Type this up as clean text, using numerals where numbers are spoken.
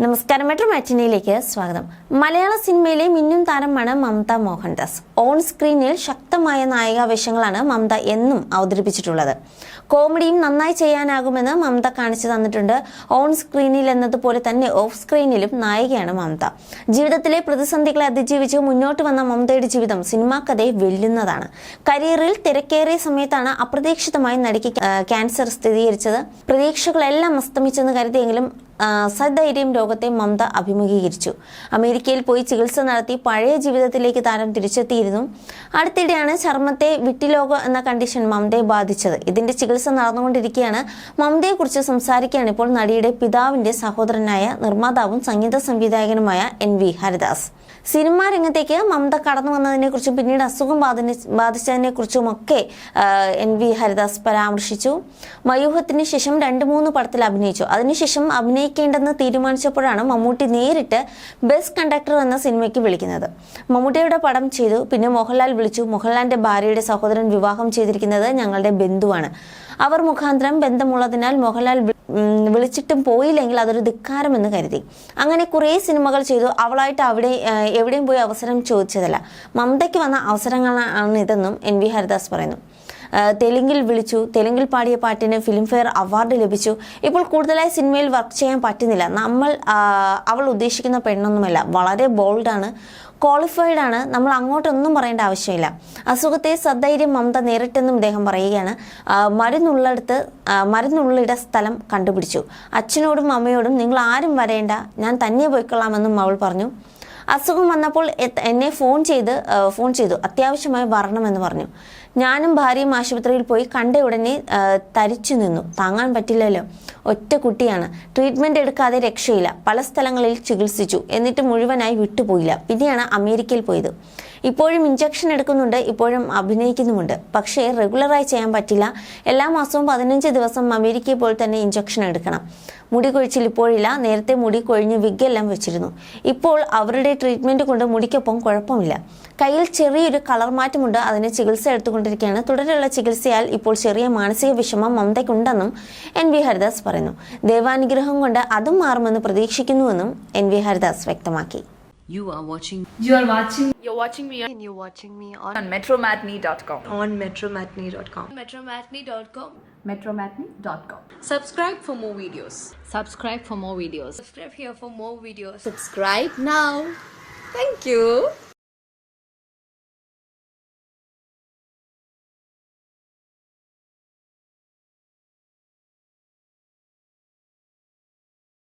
നമസ്കാരം, മെട്രോ മാറ്റിനിയിലേക്ക് സ്വാഗതം. മലയാള സിനിമയിലെ മിന്നും താരമാണ് മമത മോഹൻദാസ്. ഓൺ സ്ക്രീനിൽ ശക്തമായ നായികാവേഷങ്ങളാണ് മമത എന്നും അവതരിപ്പിച്ചിട്ടുള്ളത്. കോമഡിയും നന്നായി ചെയ്യാനാകുമെന്ന് മമത കാണിച്ചു തന്നിട്ടുണ്ട്. ഓൺ സ്ക്രീനിൽ എന്നതുപോലെ തന്നെ ഓഫ് സ്ക്രീനിലും നായികയാണ് മമത. ജീവിതത്തിലെ പ്രതിസന്ധികളെ അതിജീവിച്ച് മുന്നോട്ട് വന്ന മമതയുടെ ജീവിതം സിനിമാ കഥയെ വെല്ലുന്നതാണ്. കരിയറിൽ തിരക്കേറിയ സമയത്താണ് അപ്രതീക്ഷിതമായി നടിക്ക് ക്യാൻസർ സ്ഥിരീകരിച്ചത്. പ്രതീക്ഷകളെല്ലാം അസ്തമിച്ചെന്ന് കരുതിയെങ്കിലും സധൈര്യം രോഗത്തെ മമത അഭിമുഖീകരിച്ചു. അമേരിക്കയിൽ പോയി ചികിത്സ നടത്തി പഴയ ജീവിതത്തിലേക്ക് താരം തിരിച്ചെത്തിയിരുന്നു. അടുത്തിടെയാണ് ചർമ്മത്തെ വിട്ടിലോക എന്ന കണ്ടീഷൻ മമതയെ ബാധിച്ചത്. ഇതിന്റെ ചികിത്സ നടന്നുകൊണ്ടിരിക്കുകയാണ്. മമതയെക്കുറിച്ച് സംസാരിക്കുകയാണ് ഇപ്പോൾ നടിയുടെ പിതാവിന്റെ സഹോദരനായ നിർമ്മാതാവും സംഗീത സംവിധായകനുമായ NV ഹരിദാസ്. സിനിമാ രംഗത്തേക്ക് മമത കടന്നു വന്നതിനെ കുറിച്ചും പിന്നീട് അസുഖം ബാധിച്ചതിനെ കുറിച്ചുമൊക്കെ NV ഹരിദാസ് പരാമർശിച്ചു. മയൂഹത്തിന് ശേഷം 2-3 പടത്തിൽ അഭിനയിച്ചു. അതിനുശേഷം അഭിനയിക്കേണ്ടെന്ന് തീരുമാനിച്ചപ്പോഴാണ് മമ്മൂട്ടി നേരിട്ട് ബെസ്റ്റ് കണ്ടക്ടർ എന്ന സിനിമയ്ക്ക് വിളിക്കുന്നത്. മമ്മൂട്ടിയുടെ പടം ചെയ്തു. പിന്നെ മോഹൻലാൽ വിളിച്ചു. മോഹൻലാലിന്റെ ഭാര്യയുടെ സഹോദരൻ വിവാഹം ചെയ്തിരിക്കുന്നത് ഞങ്ങളുടെ ബന്ധുവാണ്. അവർ മുഖാന്തരം ബന്ധമുള്ളതിനാൽ മോഹൻലാൽ വിളിച്ചിട്ടും പോയില്ലെങ്കിൽ അതൊരു ധിക്കാരമെന്ന് കരുതി. അങ്ങനെ കുറേ സിനിമകൾ ചെയ്തു. അവളായിട്ട് എവിടെയും പോയി അവസരം ചോദിച്ചതല്ല, മമതയ്ക്ക് വന്ന അവസരങ്ങളാണ് ഇതെന്നും NV ഹരിദാസ് പറയുന്നു. തെലുങ്കിൽ വിളിച്ചു. തെലുങ്കിൽ പാടിയ പാട്ടിന് ഫിലിംഫെയർ അവാർഡ് ലഭിച്ചു. ഇപ്പോൾ കൂടുതലായി സിനിമയിൽ വർക്ക് ചെയ്യാൻ പറ്റുന്നില്ല. അവൾ ഉദ്ദേശിക്കുന്ന പെണ്ണൊന്നുമല്ല. വളരെ ബോൾഡാണ്, ക്വാളിഫൈഡ് ആണ്. നമ്മൾ അങ്ങോട്ടൊന്നും പറയേണ്ട ആവശ്യമില്ല. അസുഖത്തെ സധൈര്യം മമത നേരിട്ടെന്നും ഇദ്ദേഹം പറയുകയാണ്. മരുന്നുള്ളിട സ്ഥലം കണ്ടുപിടിച്ചു. അച്ഛനോടും അമ്മയോടും നിങ്ങൾ ആരും വരേണ്ട, ഞാൻ തന്നെ പോയിക്കൊള്ളാമെന്നും അവൾ പറഞ്ഞു. അസുഖം വന്നപ്പോൾ എന്നെ ഫോൺ ചെയ്തു അത്യാവശ്യമായി വരണമെന്ന് പറഞ്ഞു. ഞാനും ഭാര്യയും ആശുപത്രിയിൽ പോയി. കണ്ട ഉടനെ തരിച്ചു നിന്നു. താങ്ങാൻ പറ്റില്ലല്ലോ, ഒറ്റ കുട്ടിയാണ്. ട്രീറ്റ്മെന്റ് എടുക്കാതെ രക്ഷയില്ല. പല സ്ഥലങ്ങളിൽ ചികിത്സിച്ചു, എന്നിട്ട് മുഴുവനായി വിട്ടുപോയില്ല. പിന്നെയാണ് അമേരിക്കയിൽ പോയത്. ഇപ്പോഴും ഇഞ്ചക്ഷൻ എടുക്കുന്നുണ്ട്, ഇപ്പോഴും അഭിനയിക്കുന്നുമുണ്ട്. പക്ഷേ റെഗുലറായി ചെയ്യാൻ പറ്റില്ല. എല്ലാ മാസവും 15 ദിവസം അമേരിക്കയിൽ പോയി തന്നെ ഇഞ്ചക്ഷൻ എടുക്കണം. മുടി കൊഴിച്ചിൽ ഇപ്പോഴില്ല. നേരത്തെ മുടി കൊഴിഞ്ഞ് വിഗ്ഗെല്ലാം വെച്ചിരുന്നു. ഇപ്പോൾ അവരുടെ ട്രീറ്റ്മെന്റ് കൊണ്ട് മുടിക്കൊപ്പം കുഴപ്പമില്ല. കയ്യിൽ ചെറിയൊരു കളർ മാറ്റമുണ്ട്. അതിന് ചികിത്സ എടുത്തുകൊണ്ടിരിക്കുകയാണ്. തുടരെയുള്ള ചികിത്സയാൽ ഇപ്പോൾ ചെറിയ മാനസിക വിഷമം മമതയ്ക്കുണ്ടെന്നും NV ഹരിദാസ് പറയുന്നു. ദൈവാനുഗ്രഹം കൊണ്ട് അതും മാറുമെന്ന് പ്രതീക്ഷിക്കുന്നുവെന്നും NV ഹരിദാസ് വ്യക്തമാക്കി. You're watching me on metromatney.com. metromatney.com. metromatney.com. Subscribe for more videos. Subscribe for more videos. Subscribe here for more videos. Subscribe now. Thank you.